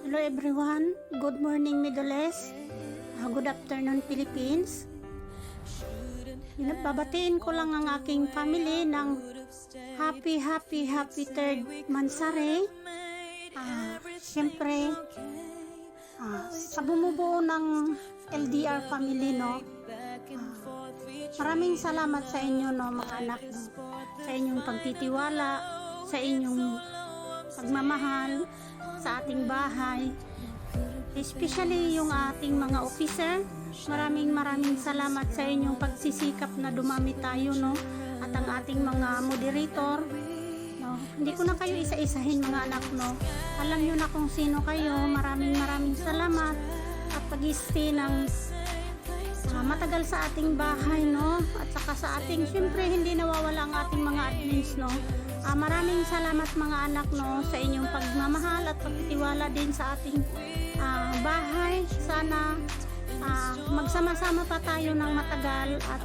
Hello everyone, good morning Middle East, good afternoon Philippines. Babatiin ko lang ang aking family ng happy third Mansari. Siyempre, sa bumubuo ng LDR family, no, maraming salamat sa inyo, no, mga anak, no, sa inyong pagtitiwala, sa inyong pagmamahal sa ating bahay, especially yung ating mga officer. Maraming salamat sa inyong pagsisikap na dumami tayo, no, at ang ating mga moderator, no. Hindi ko na kayo isa-isahin, mga anak, no, alam nyo na kung sino kayo. Maraming salamat at pag-stay ng matagal sa ating bahay, no, at saka sa ating, syempre hindi nawawala ang ating mga admins, no. Maraming salamat mga anak, no, sa inyong pagmamahal at pagtitiwala din sa ating bahay. Sana magsama-sama pa tayo ng matagal at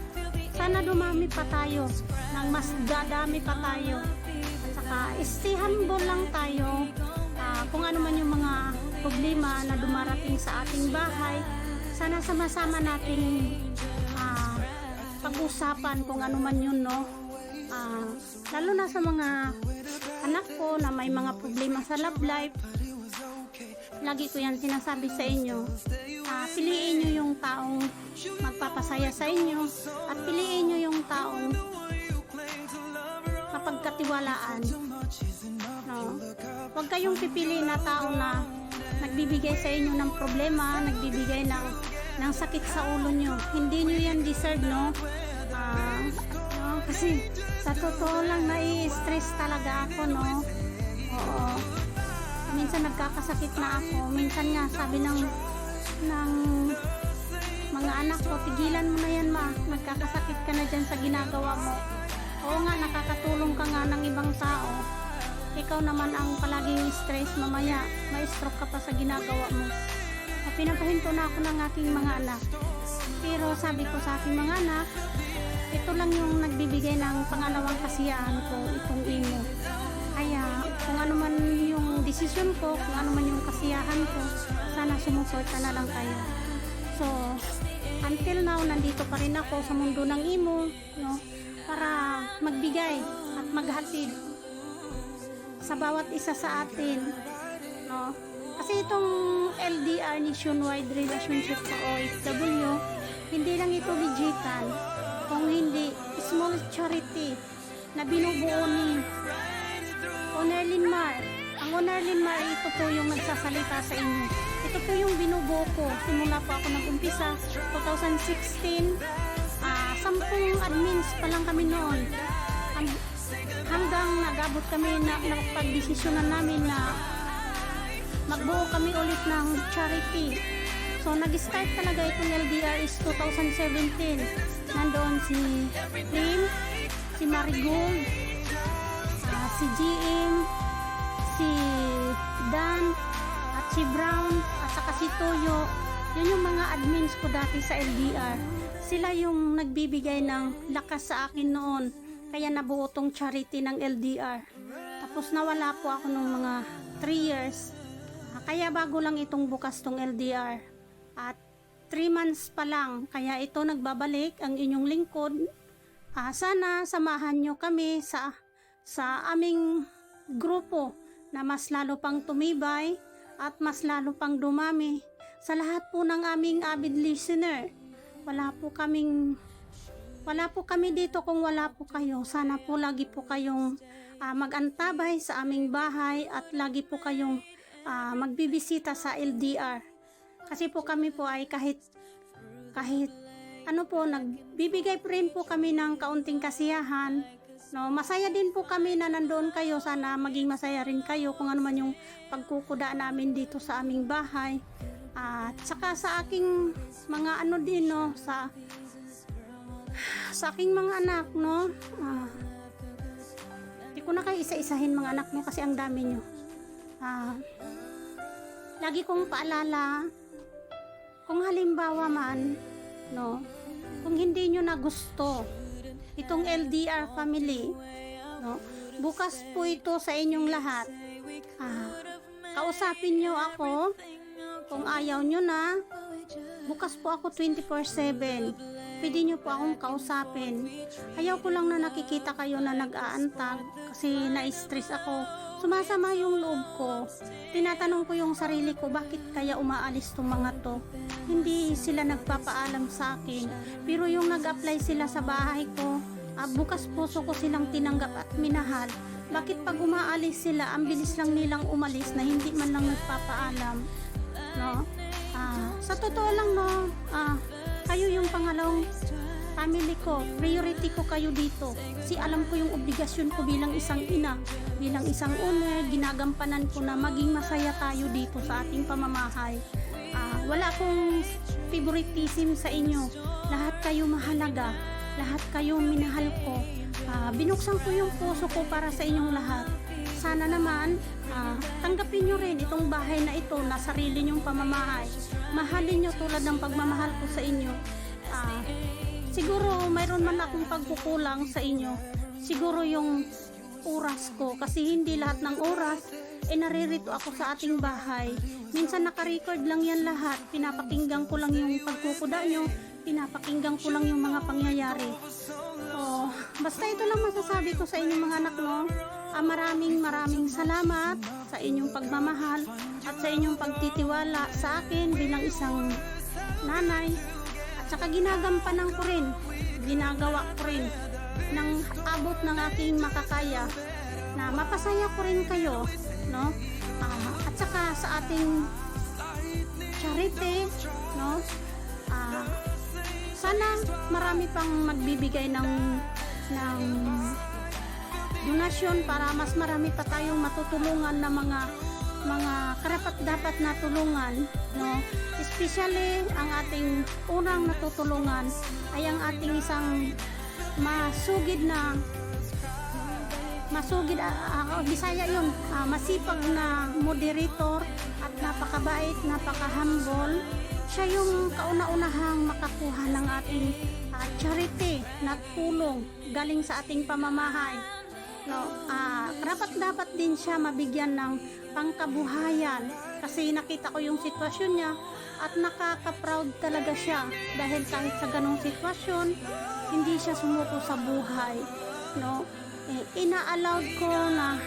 sana dumami pa tayo ng mas dadami pa tayo, at saka stay humble lang tayo. Kung ano man yung mga problema na dumarating sa ating bahay, sana sama-sama nating pag-usapan kung ano man yun, no. Lalo na sa mga anak ko na may mga problema sa love life, lagi ko yan sinasabi sa inyo. Piliin nyo yung taong magpapasaya sa inyo at piliin nyo yung taong mapagkatiwalaan, no? Huwag kayong pipili na tao na nagbibigay sa inyo ng problema, nagbibigay ng sakit sa ulo nyo. Hindi nyo yan deserve, no? Kasi sa totoo lang, nai-stress talaga ako, no? Oo. Minsan nagkakasakit na ako. Minsan nga sabi ng mga anak ko, tigilan mo na yan, ma. Nagkakasakit ka na dyan sa ginagawa mo. Oo nga, nakakatulong ka nga ng ibang tao. Ikaw naman ang palaging stress, mamaya may stroke ka pa sa ginagawa mo. Pinapahinto na ako ng aking mga anak. Pero sabi ko sa aking mga anak, ito lang yung nagbibigay ng pangalawang kasiyahan ko, itong imo. Kaya kung ano man yung desisyon ko, kung ano man yung kasiyahan ko, sana sumuporta na lang kayo. So, until now, nandito pa rin ako sa mundo ng imo, no, para magbigay at maghatid sa bawat isa sa atin, no. Kasi itong LDR, Nationwide Relationship for OFW, hindi lang ito legitan, kung hindi small charity na binubuo ni Onerlin Mar. Ang Onerlin Mar, ito po yung nagsasalita sa inyo. Ito po yung binubuo ko. Simula po ako nag-umpisa 2016. 10 admins pa lang kami noon. Hanggang nag-abot kami na napag-desisyonan namin na magbuo kami ulit ng charity. So, nag-start talaga itong LDR is 2017. Nandoon si Lim, si Marigold, si GM, si Dan, at si Brown, at saka si Toyo. Yun yung mga admins ko dati sa LDR. Sila yung nagbibigay ng lakas sa akin noon. Kaya nabuo tong charity ng LDR. Tapos nawala po ako nung mga 3 years. Kaya bago lang itong bukas tong LDR. At 3 months pa lang, kaya ito nagbabalik ang inyong lingkod. Sana samahan nyo kami sa aming grupo na mas lalo pang tumibay at mas lalo pang dumami. Sa lahat po ng aming avid listener, wala po kami dito kung wala po kayo. Sana po lagi po kayong mag-antabay sa aming bahay at lagi po kayong magbibisita sa LDR. Kasi po kami po ay kahit ano po, nagbibigay po rin po kami ng kaunting kasiyahan, no. Masaya din po kami na nandoon kayo. Sana maging masaya rin kayo kung ano man yung pagkukuda namin dito sa aming bahay. At saka sa aking mga ano din, no, sa aking mga anak, no. Hindi ko na kayo isa-isahin mga anak, no, kasi ang dami nyo. Lagi kong paalala, kung halimbawa man, no, kung hindi nyo na gusto itong LDR family, no, bukas po ito sa inyong lahat. kausapin nyo ako. Kung ayaw nyo na, bukas po ako 24/7. Pwede nyo po akong kausapin. Ayaw ko lang na nakikita kayo na nag-aantag kasi na-stress ako. Sumasama yung loob ko. Tinatanong ko yung sarili ko, bakit kaya umaalis tong mga to? Hindi sila nagpapaalam sa akin. Pero yung nag-apply sila sa bahay ko, bukas puso ko silang tinanggap at minahal. Bakit pag umaalis sila, ang bilis lang nilang umalis na hindi man lang nagpapaalam? No? Sa totoo lang, no, kayo yung pangalawang family ko, priority ko kayo dito. Kasi alam ko yung obligasyon ko bilang isang ina, bilang isang owner, ginagampanan ko na maging masaya tayo dito sa ating pamamahay. Wala akong favoritism sa inyo. Lahat kayo mahalaga, lahat kayo minahal ko. Binuksan ko yung puso ko para sa inyong lahat. Sana naman, tanggapin nyo rin itong bahay na ito na sarili nyong pamamahay. Mahalin nyo tulad ng pagmamahal ko sa inyo. Siguro mayroon man akong pagkukulang sa inyo. Siguro yung oras ko, kasi hindi lahat ng oras naririto ako sa ating bahay. Minsan naka-record lang yan lahat. Pinapakinggan ko lang yung pagkukuda nyo, pinapakinggan ko lang yung mga pangyayari. Basta ito lang masasabi ko sa inyong mga anak, no? Maraming salamat sa inyong pagmamahal at sa inyong pagtitiwala sa akin bilang isang nanay. At saka ginagampanan ko rin, ginagawa ko rin ng abot ng aking makakaya na mapasaya ko rin kayo, no? At saka sa ating charity, no? Sana marami pang magbibigay ng donasyon para mas marami pa tayong matutulungan na mga karapat-dapat na tulungan, no? Especially ang ating unang natutulungan ay ang ating isang Bisaya yun, masipag na moderator at napakabait, napaka-humble. Siya yung kauna-unahang makakuha ng ating charity na tulong galing sa ating pamamahay, no? Dapat din siya mabigyan ng pangkabuhayan kasi nakita ko yung sitwasyon niya at nakaka-proud talaga siya dahil kahit sa ganong sitwasyon hindi siya sumuko sa buhay, no? Ina-allowed ko na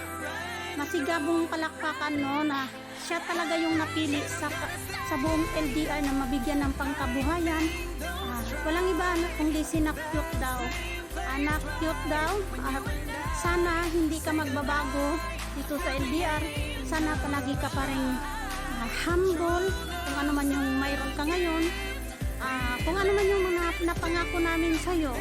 masigabong palakpakan, no, na siya talaga yung napili sa buong LDR na mabigyan ng pangkabuhayan. Walang iba kundi si Nakyut daw. Nakyut daw, sana hindi ka magbabago dito sa LDR. Sana palagi ka pa rin humble kung ano man yung mayroon ka ngayon. Kung ano man yung mga napangako namin sa'yo,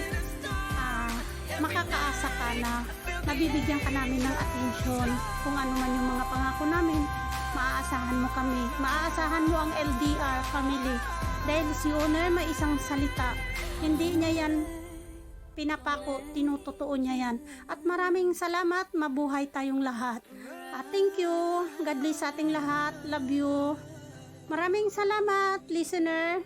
makakaasa ka na nabibigyan ka namin ng atensyon. Kung ano man yung mga pangako namin, maaasahan mo kami, maaasahan mo ang LDR family. Dahil si owner may isang salita, hindi niya yan pinapako, tinutotoo niya yan. At maraming salamat, mabuhay tayong lahat. Thank you, God bless sa ating lahat, love you. Maraming salamat, listener.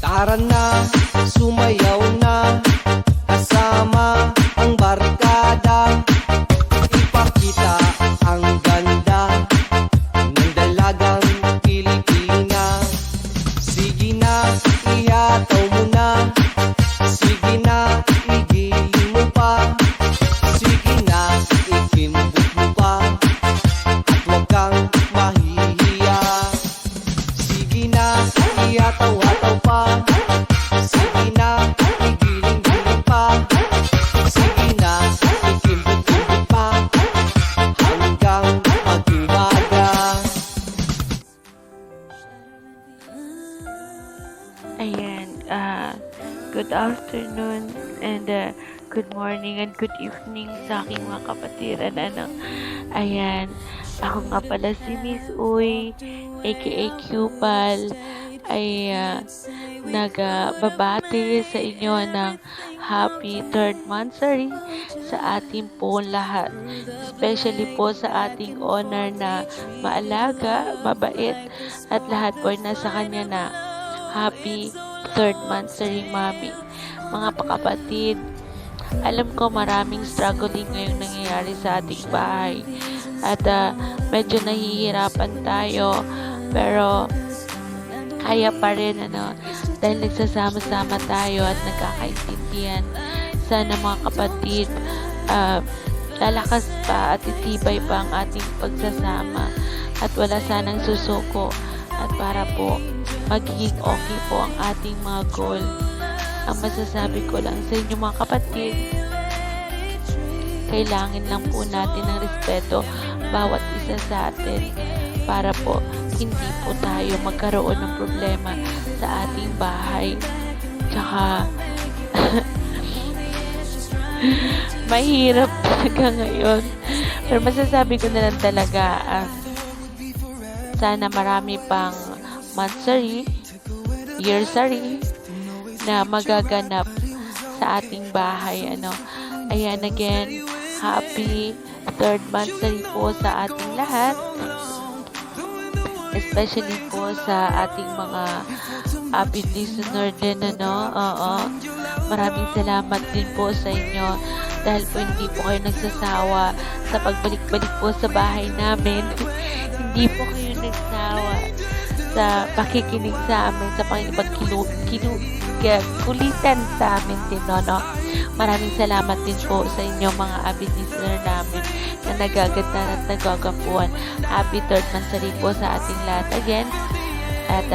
Tara na, sumayaw na, kasama ang barkada. Ipakita ang ganda ng dalagang Pilipina. Sige na, ihataw mo na. Sige na, igiling mo pa. Sige na, ikimbot mo pa. At huwag kang mahihiya. Sige na, ihataw-hataw pa. Sige na, igiling-giling pa. Sige na, ikimbot-kimbot pa. Hanggang mag-umaga. Ayan, good afternoon and good morning and good evening sa aking mga kapatiran. Ayan, ako nga pala si Miss Uy, aka Cupal, ay nagbabati sa inyo ng happy 3rd monthsary sa ating po lahat. Especially po sa ating owner na maalaga, mabait, at lahat po ay nasa kanya na happy 3rd monthsary, Mami. Mga pakapatid, alam ko maraming struggling ngayong nangyayari sa ating bahay. At medyo nahihirapan tayo, pero kaya pa rin, dahil nagsasama-sama tayo at nagkakaintindihan. Sana mga kapatid, lalakas pa at titibay pa ang ating pagsasama at wala sanang susuko, at para po magiging okay po ang ating mga goal. Ang masasabi ko lang sa inyo mga kapatid, kailangan lang po natin ng respeto bawat isa sa atin para po hindi po tayo magkaroon ng problema sa ating bahay. Tsaka mahirap talaga ngayon, pero masasabi ko na lang talaga, sana marami pang monthsary, yearsary na magaganap sa ating bahay. Ayan, again, happy 3rd monthsary po sa ating lahat, especially po sa ating mga avid listener din. Maraming salamat din po sa inyo dahil po hindi po kayo nagsasawa sa pagbalik-balik po sa bahay namin. Hindi po kayo nagsawa sa pakikinig sa amin, sa kulitan sa amin din, Maraming salamat din po sa inyo mga avid listener namin na nagagandahan at nagagapuan. Happy 3rd monthsary po sa ating lahat again. At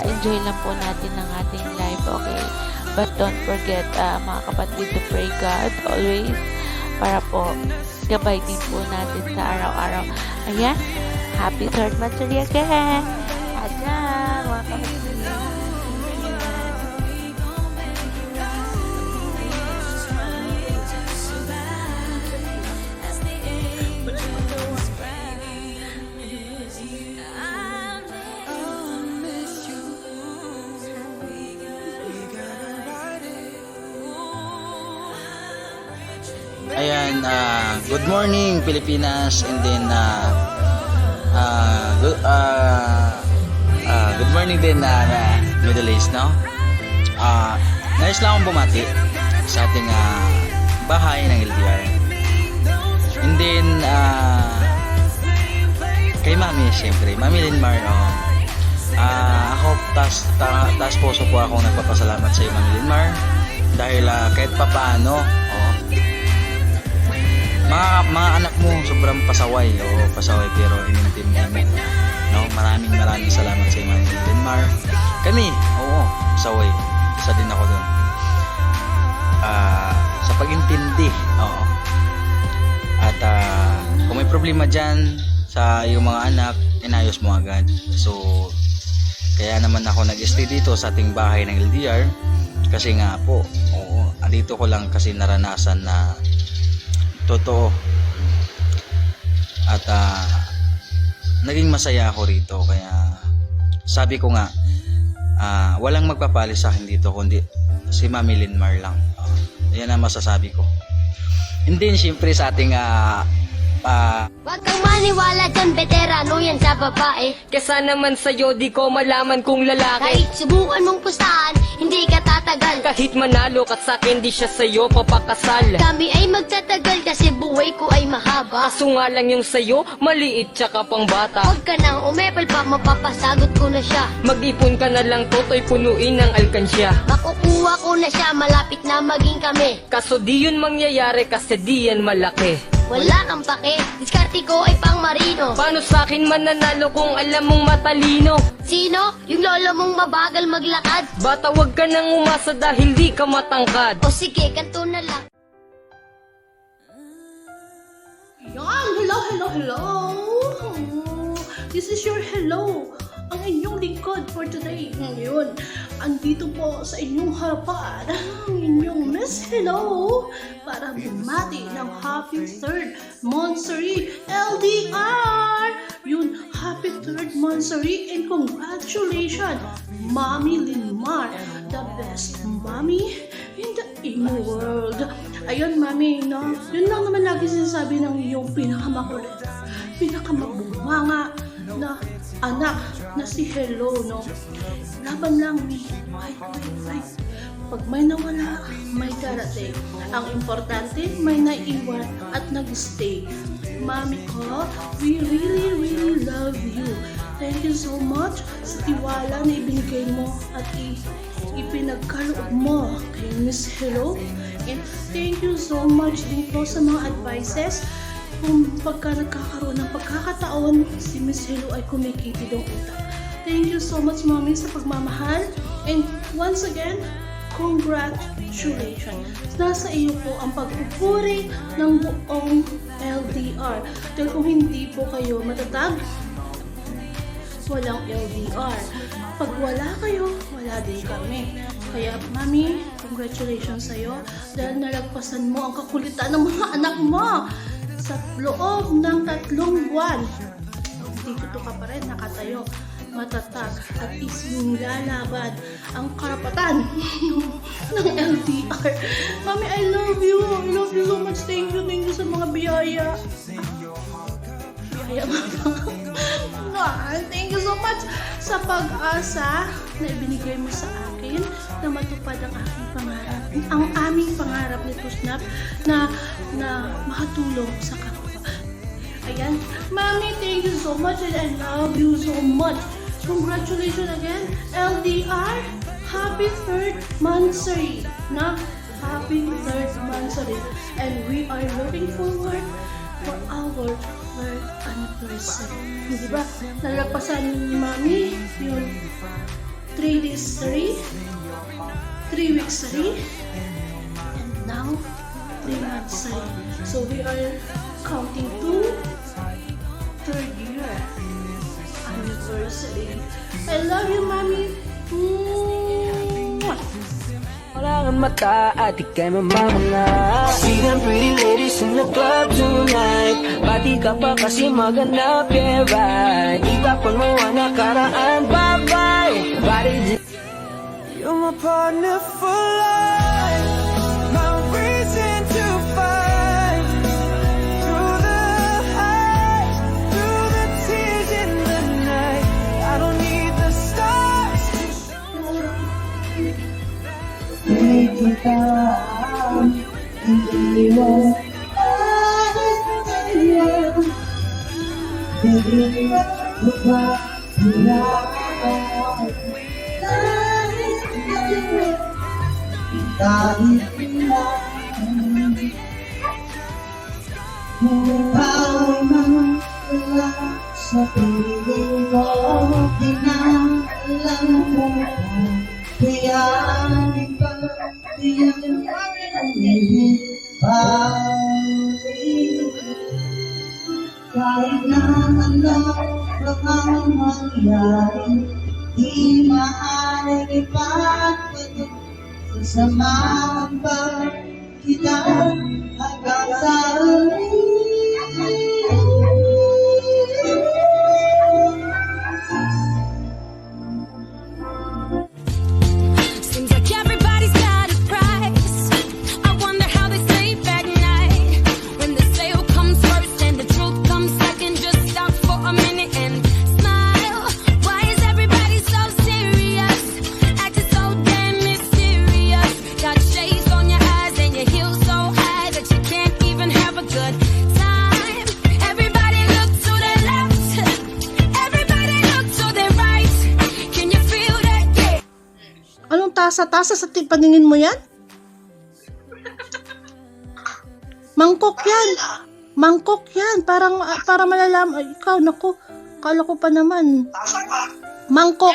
enjoy lang po natin ang ating life, okay? But don't forget, mga kapatid, to pray God always para po gabay din po natin sa araw-araw. Ayan, happy 3rd monthsary again! Ayan, mga kapatid. Ayan, good morning Pilipinas, and then good morning din Middle East, no? Nais lang akong bumati sa ating bahay ng LDR. And then kay Mami, siyempre, Mami Linmar, no? Ako, taas puso po akong nagpapasalamat sa iyo, Mami Linmar, dahil kahit papaano, mga anak mo sobrang pasaway, pero inintindihan mo, no? Maraming salamat sa iyo, Mami Linmar. Kami, pasaway, isa din ako doon, sa pag-intindi, at kung may problema dyan sa iyong mga anak, inayos mo agad. So kaya naman ako nag-stay dito sa ating bahay ng LDR, kasi nga po, andito ko lang kasi naranasan na totoo, at naging masaya ako rito. Kaya sabi ko nga, walang magpapalis sa akin dito kundi si Mami Linmar lang. Yan ang masasabi ko. And then syempre sa ating Wag kang maniwala dyan, veterano yan sa babae. Kesa naman sa'yo, di ko malaman kung lalaki. Kahit subukan mong pustahan, hindi ka tatagal. Kahit manalo ka sa'kin, di siya sa'yo papakasal. Kami ay magtatagal kasi buhay ko ay mahaba. Kaso nga lang yung sa'yo, maliit tsaka pang bata. Huwag ka nang umepal pa, mapapasagot ko na siya. Mag-ipon ka na lang, toto'y punuin ng alkansya. Makukuha ko na siya, malapit na maging kami. Kaso di yun mangyayari kasi di yan malaki. Wala kang pake, diskarte ko ay pang marino. Paano sa'kin mananalo kung alam mong matalino? Sino? Yung lolo mong mabagal maglakad? Bata, wag ka nang umasa dahil di ka matangkad. O sige, kanto na lang. Yan! Hello! This is your hello! Ang inyong lingkod for today. Ngayon, andito po sa inyong harapan ang inyong Miss Hello para bumati ng happy 3rd monthsary LDR! Yun, happy 3rd monthsary and congratulations, Mami Linmar, the best mommy in the emo world. Ayun, Mami, no? Yun lang naman lagi sinasabi ng iyong pinakamakulit, pinakamabumanga na anak na si Hello, no? Laban lang, Mi. Wait. Pag may nawala, may darating. Ang importante, may naiwan at nag-stay. Mami ko, we really, really love you. Thank you so much sa tiwala na ibinigay mo at ipinagkaloob mo kay Miss Hello. And thank you so much din po sa mga advices. Kung pagka nagkakaroon ng pagkakataon, si Miss Hello ay kumikitid ang utak. Thank you so much, Mommy, sa pagmamahal. And once again, congratulations. Nasa iyo po ang pagpupuri ng buong LDR. Dahil kung hindi po kayo matatag, walang LDR. Pag wala kayo, wala din kami. Kaya, Mami, congratulations sa'yo dahil nalagpasan mo ang kakulitan ng mga anak mo sa loob ng 3 buwan. Dito ka pa rin nakatayo, matatag at isinilalaban ang karapatan ng LDR. Mami, I love you. I love you so much. Thank you sa mga biyaya. Biyaya ba? Thank you so much sa pag-asa na ibinigay mo sa akin na matupad ang aking pangarap. Ang aming pangarap nito, Snap, na makatulong sa kapwa. Ayan. Mami, thank you so much and I love you so much. Congratulations again, LDR. Happy 3rd monthsary. Na? Happy 3rd monthsary. And we are looking forward for our 3rd anniversary. Di ba? Nalagpasan ni Mami yung 3 days 3 weeks 3 and now 3 months 3. So we are counting to 3rd year anniversary. I love you, Mami. Mwah! Wala kang mata at ikay mamamanga. See them pretty ladies in the club tonight. Pati ka pa kasi maganda, yeah right. Itapon mo ang nakaraan, bye-bye. Body, you're my partner for life. My reason to fight. Through the highs, through the tears in the night. I don't need the stars to sa piling mo, pinaalam mo, kaya ba, tiyan ang ibig, kahit na ano ang mangyari, di maaaring ipagpatuloy, sasamahan pa kita hanggang sa huli. Seems like everybody's got a price. I wonder how they sleep at night. When the sale comes first and the truth comes second, just stop for a minute and smile. Why is everybody so serious? Acting so damn mysterious. Got shades on your eyes and your heels so high that you can't even have a good time. Everybody look to the left. Everybody look to the right. Can you feel that? Yeah. Anong tasa-tasa sa paningin mo yan? Mangkok yan. Mangkok yan. Parang, para malalaman. Ay, ikaw, naku. Kala ko pa naman. Mangkok.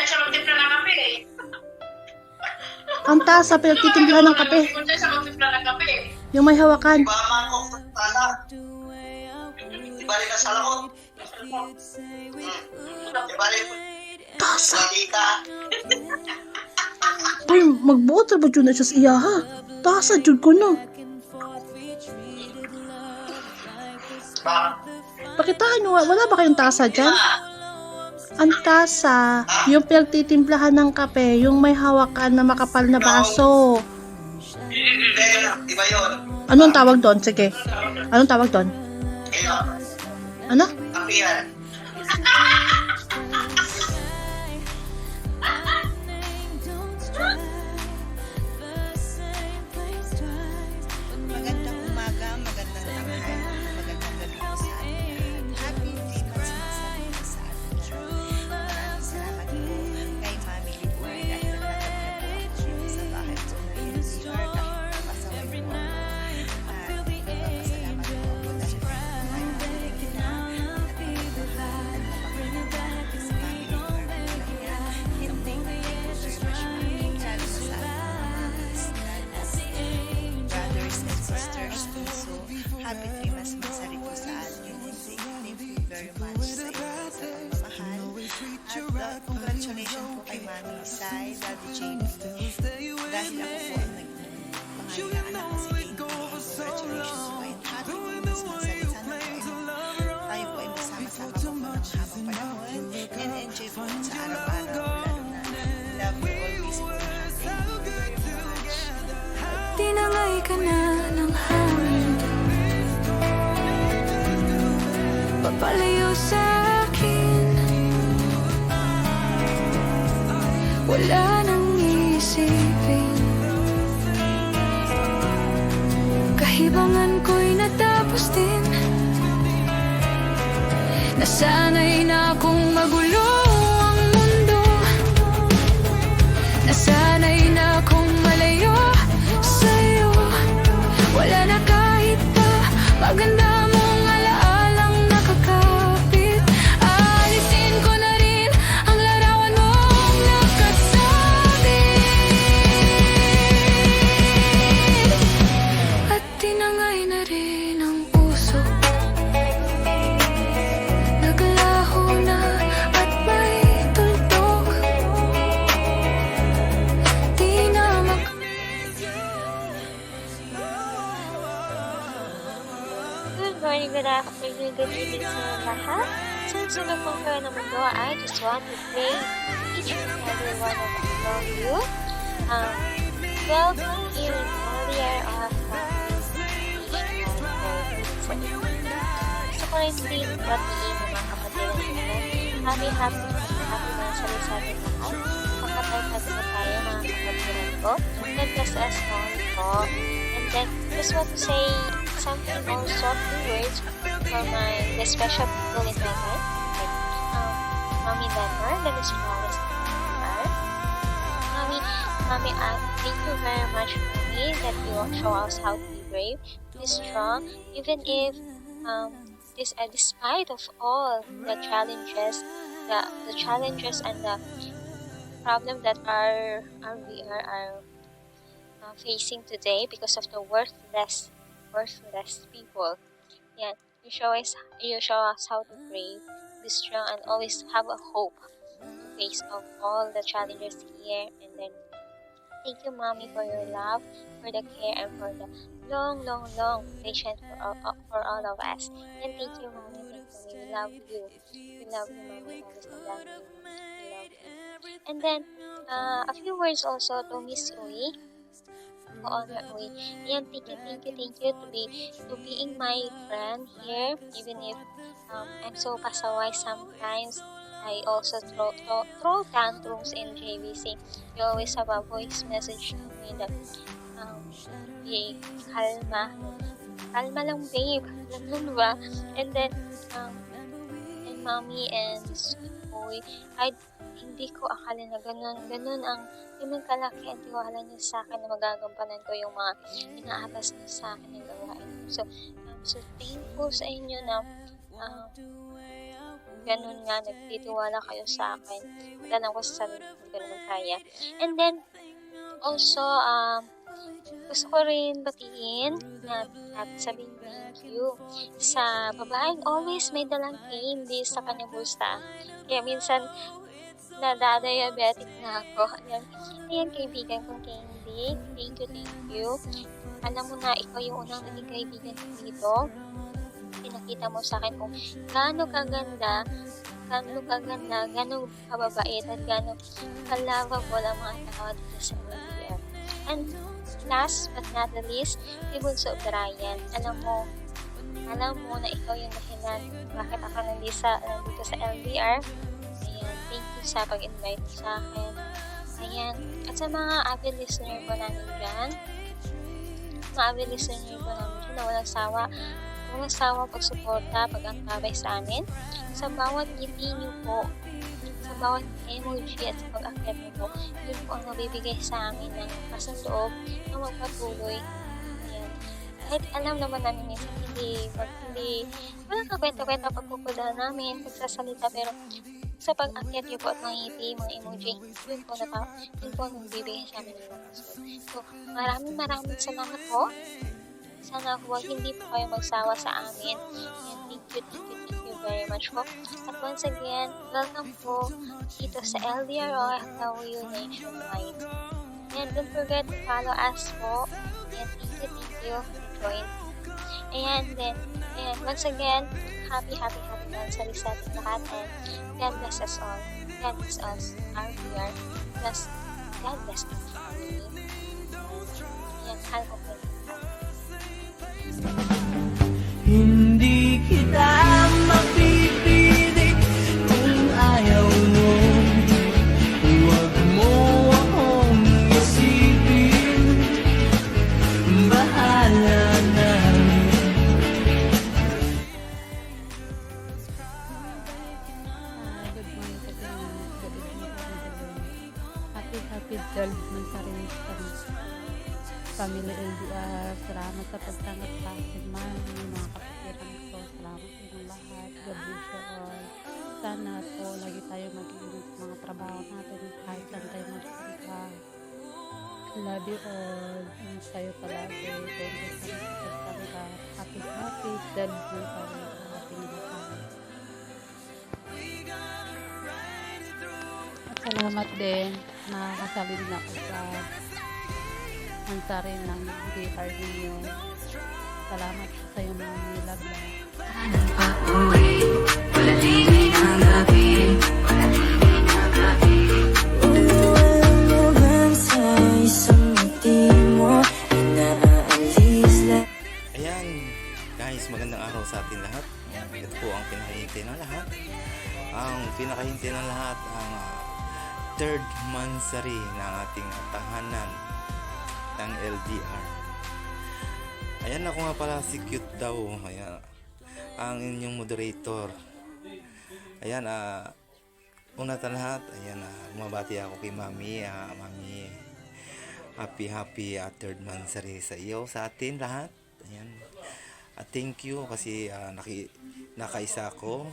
Ang tasa, pero titimplahan ng kape. Yung may hawakan. Ibalik ka sa lakot. Ibalik. Tasa. Salita. Ay, magbuot sa ba dyan na siya sa iya, ha? Tasa, dyan ko no. Pakitahan nyo, wala ba kayong tasa dyan? Ang tasa, yung pinagtitimplahan ng kape, yung may hawakan na makapal na baso. Iba yun. Anong tawag doon? Sige. Anong tawag doon? Ano? Kapihan. sisters too. So, happy 3 months masari po sa atin. Thank you very much sa inyo sa pagmamahal. At congratulations po kay Mami Sai, Daddy Jamie. Dahil ako po ang nagpangalan na anak ko si Jamie. Congratulations po and happy 3 months masari. Sana po tayo po ay magsama-sama po ng habang panahon and enjoy po sa araw-araw. Lalo na love you always po. Thank you very much. Tinangay ka na ng hangin, papalayo sa akin. Wala nang isipin, kahibangan ko'y natapos din. Nasanay na akong magulo ang mundo, nasanay na akong malayo sa'yo. Wala na kahit pa maganda mong alaalang nakakapit. Alisin ko na rin ang larawan mong nakasabit, at tinangay na rin ang puso. Naglaho na at may tuldok, di na Good morning, good afternoon, good evening sa lahat. Since wala pong kayo ng mundo, I just want to thank each and every one of you. Welcome here in earlier of gusto ko rin din batiin ng mga kapatid natin. Happy mga sali-sali lahat. Makatay-tag na tayo mga kapatiran ko. God bless us all po. And then, just want to say something also, few words for the special people in my life. Like, Mommy Denver, the Miss Flores Mommy, thank you very much, Mommy, that you show us how to be brave, be strong, even if despite of all the challenges, the challenges and the problem that we are facing today because of the worthless people. Yeah, you show us how to brave, be strong, and always have a hope in face of all the challenges here. And then, thank you, Mommy, for your love, for the care, and for the long patience for all of us. And thank you, Mommy. We love you. We love you, Mommy. Always love you. We love you. And then, a few words also to Miss Uy. Yan, thank you to being my friend here. Even if I'm so pasaway sometimes, I also throw tantrums in JVC. You always have a voice message to me that be kalma lang babe, ganun ba? And then and Mommy and Uy, hindi ko akala na ganun ang kalaki ang tiwala niyo sa akin na magagampanan ko yung mga inaatas niyo sa akin ng gawain. So, I'm so thankful sa inyo na ganun nga, nagtitiwala kayo sa akin. Alam ko sa sarili ko ganun kaya. And then, also, gusto ko rin batiin at sabihin thank you sa babaeng always may dalang candy sa kanyang bulsa. Kaya minsan, nadadiabetic na ako. Ayan, kaibigan kong Candy. Thank you. Alam mo na, ikaw yung unang naging kaibigan ko dito. Pinakita mo sa akin kung gaano kaganda, gaano kababait, at gaano ka-lovable ang mga tao dito sa LDR. And last but not the least, Bunso Brian. Alam mo na ikaw yung dahilan bakit ako nandito sa LDR. Thank you sa pag-invite sa akin. Ayan. At sa mga avid listener ko namin dyan, na walang sawa pagsuporta, pag-antabay sa amin. Sa bawat ngiti niyo po, sa bawat emoji at sa pag-akyat niyo po, yun po ang mabibigay sa amin ng kasang loob na magpatuloy. Ayan. Kahit alam naman namin minsan walang kakwenta-kwenta pagpupunta namin, pagsasalita, pero sa pag-akyat niyo po at mga ngiti, mga emoji, yun po ang bibigay sa amin ng kasang loob. So, maraming salamat po. Sana huwag hindi po kayo magsawa sa amin. And thank you very much po. At once again, welcome po dito sa LDR OFW Nationwide. And don't forget to follow us po. And thank you for joining. And then, once again, happy anniversary sa ating lahat, and God bless us all. God bless us, our dear. Plus, God bless our family. Ayan, mahal ko po. Hindi kita mapipilit kung ayaw mo. Huwag mo akong isipin, bahala na rin. Good morning po sa inyo. Good evening po. Happy 12th anniversary sa Family LDR. Salamat sa pagtanggap sa akin, man. Mga kapatiran ko, salamat sa inyong lahat. God bless you all. Sana po lagi tayo mag-iingat sa mga trabaho natin kahit saan tayo magpunta. Love you all. And sa'yo palagi. Thank you so much sa pagtanggap. Happy 12th anniversary sa ating lahat. At salamat din, nakakasali din ako sa ansari ng guitar ninyo. Salamat sa iyo mga nilagay. Ayan, guys, magandang araw sa atin lahat. Ito po ang pinakahintay ng lahat. Ang pinakahintay ng lahat ang third mansari ng ating tahanan ng LDR. Ayan, ako nga pala si Cute daw. Ayan, ang inyong moderator. Ayan, una sa lahat, ayan, umabati ako kay Mami. Mami, happy third mansari sa iyo, sa atin lahat. Ayan. Thank you kasi nakaisa ko,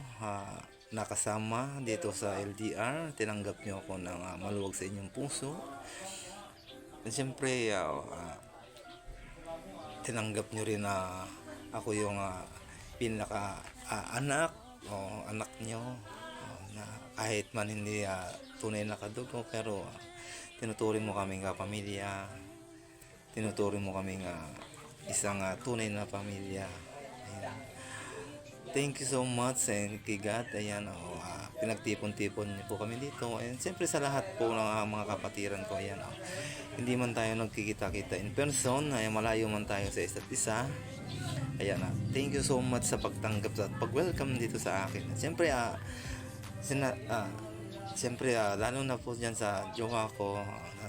nakasama dito sa LDR. Tinanggap niyo ako ng maluwag sa inyong puso. At siyempre, tinanggap niyo rin na ako yung pinaka anak o anak niyo, na kahit man hindi tunay na kadugo, pero tinuturing mo kaming kapamilya, tinuturing mo kaming isang tunay na pamilya. Ayan. Thank you so much and kay God. Ayan, pinagtipon-tipon niyo po kami dito. And siyempre sa lahat po ng mga kapatiran ko, ayan, hindi man tayo nagkikita-kita in person, ay malayo man tayo sa isa't isa. Ayan, thank you so much sa pagtanggap at pag-welcome dito sa akin. Siyempre, lalo na po dyan sa jowa ko,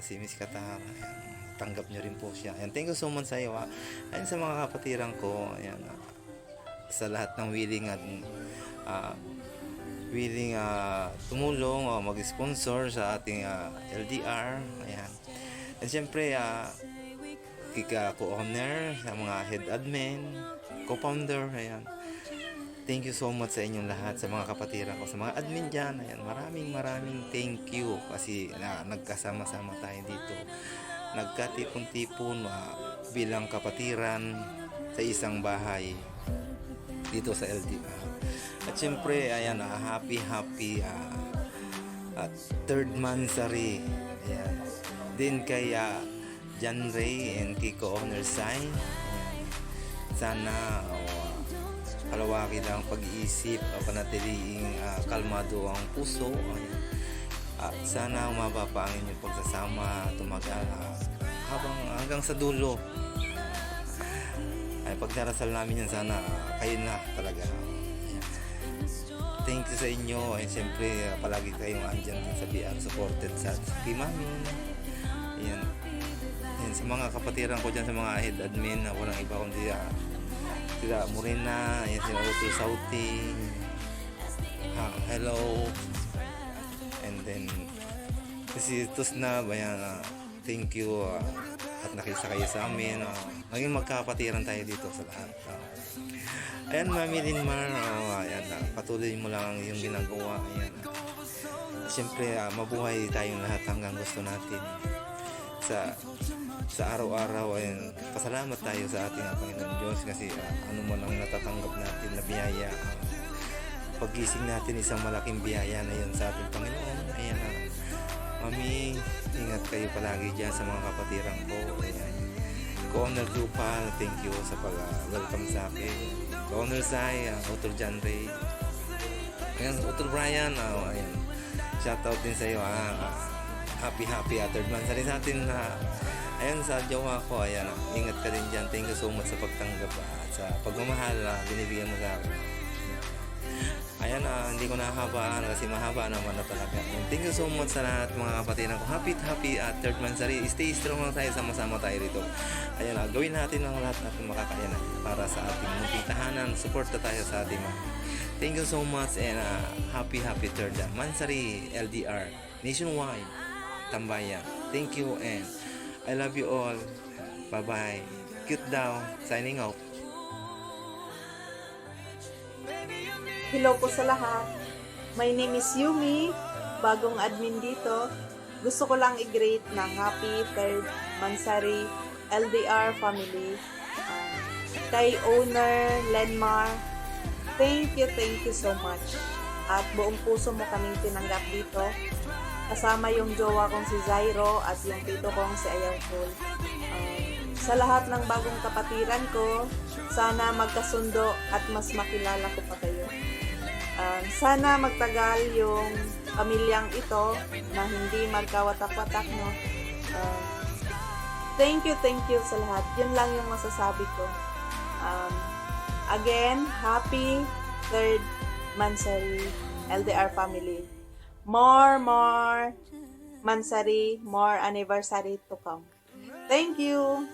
si Miss Qatar. Ayan, tanggap nyo rin po siya. Ayan, thank you so much sa iyo. Ayan, sa mga kapatiran ko, ayan, sa lahat ng willing tumulong o mag-sponsor sa ating LDR. Ayan. At siyempre, co-owner, sa mga head admin, co-founder, ayan. Thank you so much sa inyong lahat, sa mga kapatiran ko, sa mga admin dyan. Ayan, maraming thank you kasi nagkasama-sama tayo dito. Nagkatipon-tipon bilang kapatiran sa isang bahay dito sa LDR. At siyempre, ayan, happy third mansari. Ayan. Din kay John Ray and kay co-owner Sai. Sana palawaki lang pag-iisip, panatiliing kalmado ang puso. Ayan. Sana umaba pa ang inyong pagsasama, tumagal hanggang sa dulo. Ay, pagdarasal namin yan, sana kayo na talaga. Ayan. Thank you sa inyo. Ay, siyempre, palagi kayong andyan sa BR, supported sa kay Mami. Ayan. Ayan, sa mga kapatiran ko dyan, sa mga head admin, walang iba kundi sila Morena, ayan, sila Utol Sauti. Hello. And then si Tusna, ayan, thank you at nakisa kayo sa amin. Naging magkapatiran tayo dito sa lahat. Ayan, Mami Linmar, ayan, patuloy mo lang yung ginagawa. Ayan. Siyempre, mabuhay tayong lahat hanggang gusto natin. sa araw-araw ay pasalamat tayo sa ating Panginoon Diyos kasi ano man ang natatanggap natin na biyaya, paggising natin isang malaking biyaya na yun sa ating Panginoon. Ayan, Mami, ingat kayo palagi dyan sa mga kapatiran ko. Ayan, Connor Dupal, thank you sa pag-welcome sa akin. Connor Sai, Utol John Ray, ayan, Utol Brian, ayan, shoutout din sa iyo. Happy third month sa atin ayan, sa jowa ko, ayan, ingat ka din dyan. Thank you so much sa pagtanggap at sa pagmamahal na binibigyan mo sa akin. Ayan, hindi ko nahabaan kasi mahaba naman na talaga. Thank you so much sa lahat mga kapatiran ko. Happy third month. Stay strong lang tayo, sama-sama tayo rito. Ayan, gawin natin ang lahat natin makakayanan para sa ating munting tahanan. Support na tayo sa ating mga. Thank you so much and happy third Mansari LDR nationwide Tambayan. Thank you and I love you all. Bye-bye. Cute daw. Signing out. Hello po sa lahat. My name is Yumi, bagong admin dito. Gusto ko lang i-greet ng happy 3rd Mansari LDR family. Kay owner Lenmar, thank you so much. At buong puso mo kaming tinanggap dito. Kasama yung jowa kong si Zairo at yung tito kong si Ayangkul. Sa lahat ng bagong kapatiran ko, sana magkasundo at mas makilala ko pa kayo. Sana magtagal yung pamilyang ito na hindi magkawatak-watak, no? Thank you sa lahat. Yun lang yung masasabi ko. Again, happy 3rd Mansari LDR family. More Mansari, more anniversary to come. Thank you.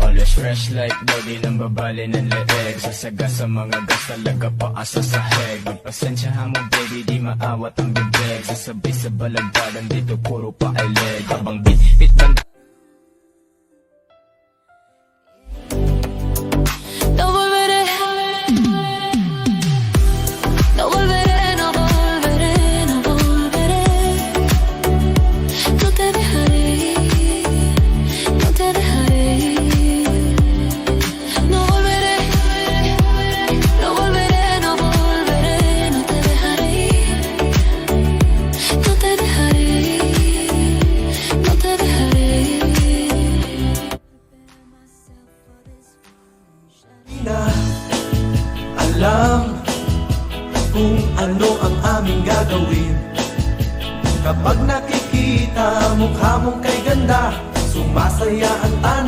Always fresh like body ng babali ng leeg. Sasaga sa mga gas talaga paasa sa heg. Magpasensyahan mo baby, di maawat ang bibig. Sasabay sa balagdagan dito puro pa ay leg. Habang bit band. No volveré, no volveré, no volveré, no volveré. No te dejaré, no te dejaré. No volveré, no volveré, no volveré, no te dejaré. No te dejaré, no te dejaré. Alam kung ano ang aming gagawin. Kapag nakikita mukha mong kay ganda, sumasaya ang tanong.